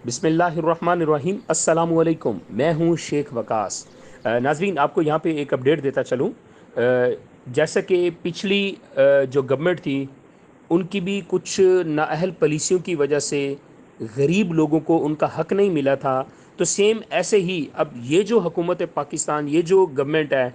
बिस्मिल्लाहिर्रहमानिर्रहीम अस्सलामुअलैकुम। मैं हूँ शेख वकास। नाज़रीन, आपको यहाँ पे एक अपडेट देता चलूँ। जैसा कि पिछली जो गवर्नमेंट थी, उनकी भी कुछ नाअहल पॉलिसियों की वजह से गरीब लोगों को उनका हक नहीं मिला था। तो सेम ऐसे ही अब ये जो हुकूमत पाकिस्तान, ये जो गवर्नमेंट है,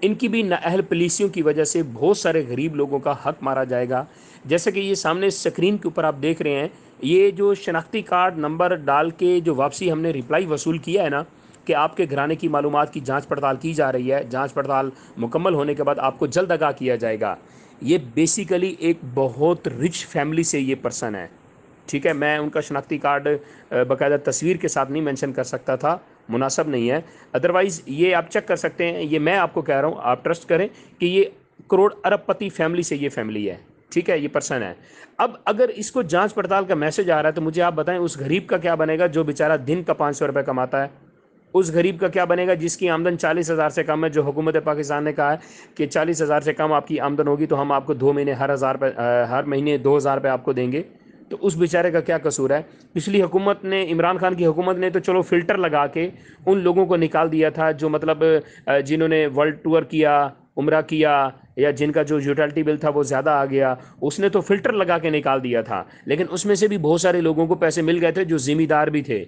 इनकी भी नाअहल पॉलिसियों की वजह से बहुत सारे गरीब लोगों का हक मारा जाएगा। जैसे कि ये सामने स्क्रीन के ऊपर आप देख रहे हैं, ये जो शनाख्ती कार्ड नंबर डाल के जो वापसी हमने रिप्लाई वसूल किया है ना, कि आपके घराने की मालूमात की जांच पड़ताल की जा रही है, जांच पड़ताल मुकम्मल होने के बाद आपको जल्द आगाह किया जाएगा। ये बेसिकली एक बहुत रिच फैमिली से ये पर्सन है। ठीक है, मैं उनका शनाख्ती कार्ड बाकायदा तस्वीर के साथ नहीं मेंशन कर सकता था, मुनासब नहीं है। अदरवाइज़ ये आप चेक कर सकते हैं, ये मैं आपको कह रहा हूँ, आप ट्रस्ट करें कि ये करोड़ अरबपति फैमिली से ये फैमिली है। ठीक है, ये पर्सन है। अब अगर इसको जांच पड़ताल का मैसेज आ रहा है तो मुझे आप बताएं, उस गरीब का क्या बनेगा जो बेचारा दिन का 500 रुपये कमाता है? उस गरीब का क्या बनेगा जिसकी आमदन 40,000 से कम है? जो हुकूमत पाकिस्तान ने कहा है कि 40,000 से कम आपकी आमदन होगी तो हम आपको 2 महीने हर महीने 2,000 रुपये आपको देंगे। तो उस बेचारे का क्या कसूर है? पिछली हुकूमत ने, इमरान खान की हुकूमत ने तो चलो फ़िल्टर लगा के उन लोगों को निकाल दिया था जो मतलब जिन्होंने वर्ल्ड टूर किया, उम्रा किया, या जिनका जो यूटिलिटी बिल था वो ज़्यादा आ गया, उसने तो फ़िल्टर लगा के निकाल दिया था। लेकिन उसमें से भी बहुत सारे लोगों को पैसे मिल गए थे जो ज़िम्मेदार भी थे।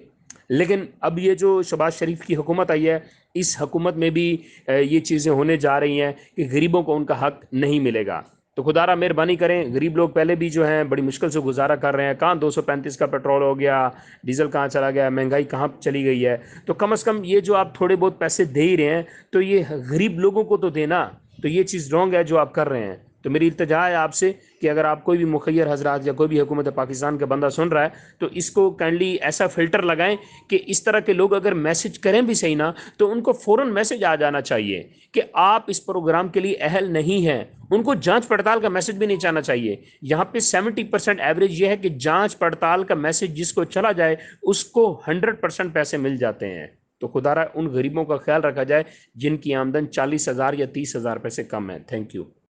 लेकिन अब ये जो शहबाज शरीफ की हुकूमत आई है, इस हुकूमत में भी ये चीज़ें होने जा रही हैं कि गरीबों को उनका हक नहीं मिलेगा। तो खुदारा मेहरबानी करें, गरीब लोग पहले भी जो हैं बड़ी मुश्किल से गुजारा कर रहे हैं। कहाँ 235 का पेट्रोल हो गया, डीजल कहाँ चला गया, महंगाई कहाँ चली गई है। तो कम से कम ये जो आप थोड़े बहुत पैसे दे ही रहे हैं, तो ये गरीब लोगों को तो देना। तो ये चीज़ रॉन्ग है जो आप कर रहे हैं। तो मेरी इल्तिजा है आपसे कि अगर आप कोई भी मुखैर हजरात या कोई भी हुकूमत पाकिस्तान का बंदा सुन रहा है, तो इसको काइंडली ऐसा फ़िल्टर लगाएं कि इस तरह के लोग अगर मैसेज करें भी सही ना, तो उनको फ़ौरन मैसेज आ जाना चाहिए कि आप इस प्रोग्राम के लिए अहल नहीं हैं। उनको जांच पड़ताल का मैसेज भी नहीं जाना चाहिए। यहाँ पे 70% एवरेज ये है कि जांच पड़ताल का मैसेज जिसको चला जाए उसको 100% पैसे मिल जाते हैं। तो खुदारा उन गरीबों का ख्याल रखा जाए जिनकी आमदन 40,000 या 30,000 रुपये से कम है। Thank you.